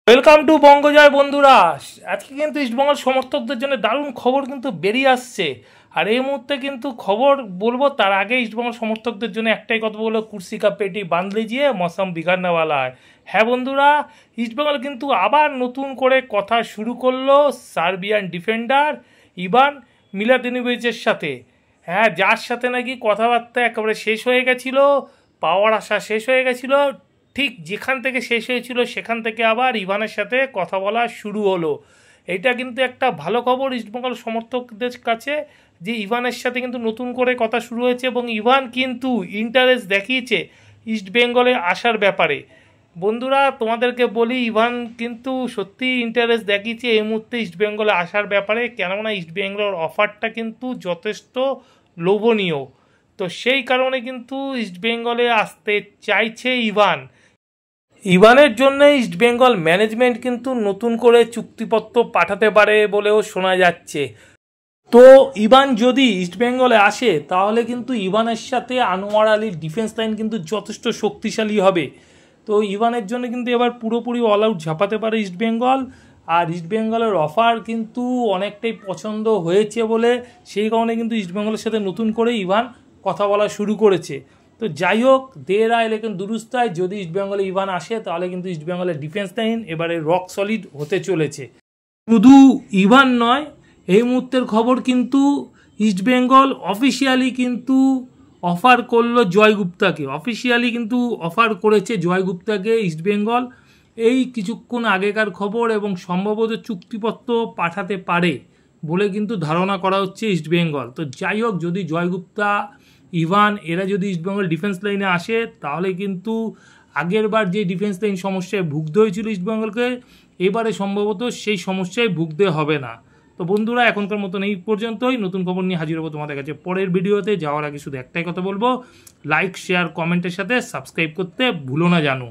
Welcome to বঙ্গজয় বন্ধুরা। আজকে কিন্তু ইস্টবেঙ্গল সমর্থকদের জন্য দারুণ খবর কিন্তু বেরিয়ে আসছে। আর এই মুহূর্তে কিন্তু খবর বলবো তার আগে ইস্টবেঙ্গল সমর্থকদের জন্য একটাই কথা বলবো, কুর্সি কা পেটি বাঁধ লিজিয়ে মৌসম বিগাড়নেওয়ালা হয়। হ্যাঁ বন্ধুরা, ইস্টবেঙ্গল কিন্তু আবার নতুন করে কথা শুরু করলো সার্বিয়ান ডিফেন্ডার ইভান মিলাতিনোভিচের সাথে। হ্যাঁ, যার সাথে নাকি কথাবার্তা একেবারে শেষ হয়ে গেছিল, পাওয়ার আশা শেষ হয়ে গেছিলো। ঠিক যেখান থেকে শেষ হয়েছিল সেখান থেকে আবার ইভানের সাথে কথা বলা শুরু হলো। এটা কিন্তু একটা ভালো খবর ইস্টবেঙ্গল সমর্থকদের কাছে যে ইভানের সাথে কিন্তু নতুন করে কথা শুরু হয়েছে এবং ইভান কিন্তু ইন্টারেস্ট দেখিয়েছে ইস্টবেঙ্গলে আসার ব্যাপারে। বন্ধুরা, তোমাদেরকে বলি, ইভান কিন্তু সত্যি ইন্টারেস্ট দেখিয়েছে এই মুহূর্তে ইস্টবেঙ্গলে আসার ব্যাপারে, কেননা ইস্টবেঙ্গলের অফারটা কিন্তু যথেষ্ট লোভনীয়। তো সেই কারণে কিন্তু ইস্টবেঙ্গলে আসতে চাইছে ইভান। ইভানের জন্য ইস্টবেঙ্গল ম্যানেজমেন্ট কিন্তু নতুন করে চুক্তিপত্র পাঠাতে পারে বলেও শোনা যাচ্ছে। তো ইভান যদি ইস্টবেঙ্গলে আসে তাহলে কিন্তু ইভানের সাথে আনোয়ার আলীর ডিফেন্স লাইন কিন্তু যথেষ্ট শক্তিশালী হবে। তো ইভানের জন্য কিন্তু এবার পুরোপুরি অল আউট ঝাঁপাতে পারে ইস্টবেঙ্গল। আর ইস্টবেঙ্গলের অফার কিন্তু অনেকটাই পছন্দ হয়েছে বলে সেই কারণে কিন্তু ইস্টবেঙ্গলের সাথে নতুন করে ইভান কথা বলা শুরু করেছে। তো যাই হোক, দের আয় লেকিন দুরুস্তায় যদি ইস্টবেঙ্গলে ইভান আসে তাহলে কিন্তু ইস্টবেঙ্গলের ডিফেন্স লাইন এবারে রক সলিড হতে চলেছে। শুধু ইভান নয়, এই মুহূর্তের খবর কিন্তু ইস্টবেঙ্গল অফিসিয়ালি কিন্তু অফার করলো জয়গুপ্তাকে, অফিসিয়ালি কিন্তু অফার করেছে জয়গুপ্তাকে ইস্টবেঙ্গল। এই কিছুক্ষণ আগেকার খবর এবং সম্ভবত চুক্তিপত্র পাঠাতে পারে বলে কিন্তু ধারণা করা হচ্ছে ইস্টবেঙ্গল। তো যাই হোক, যদি জয়গুপ্তা ইভান এরা যদি ইস্টবেঙ্গল ডিফেন্স লাইনে আসে তাহলে কিন্তু আগের বার যে ডিফেন্স লাইন সমস্যায় ভুগতে হয়েছিল ইস্টবেঙ্গলকে, এবারে সম্ভবত সেই সমস্যায় ভুগতে হবে না। তো বন্ধুরা, এখনকার মতন এই পর্যন্তই। নতুন খবর নিয়ে হাজির হবো তোমাদের কাছে পরের ভিডিওতে। যাওয়ার আগে শুধু একটাই কথা বলবো, লাইক শেয়ার কমেন্টের সাথে সাবস্ক্রাইব করতে ভুলো না জানো।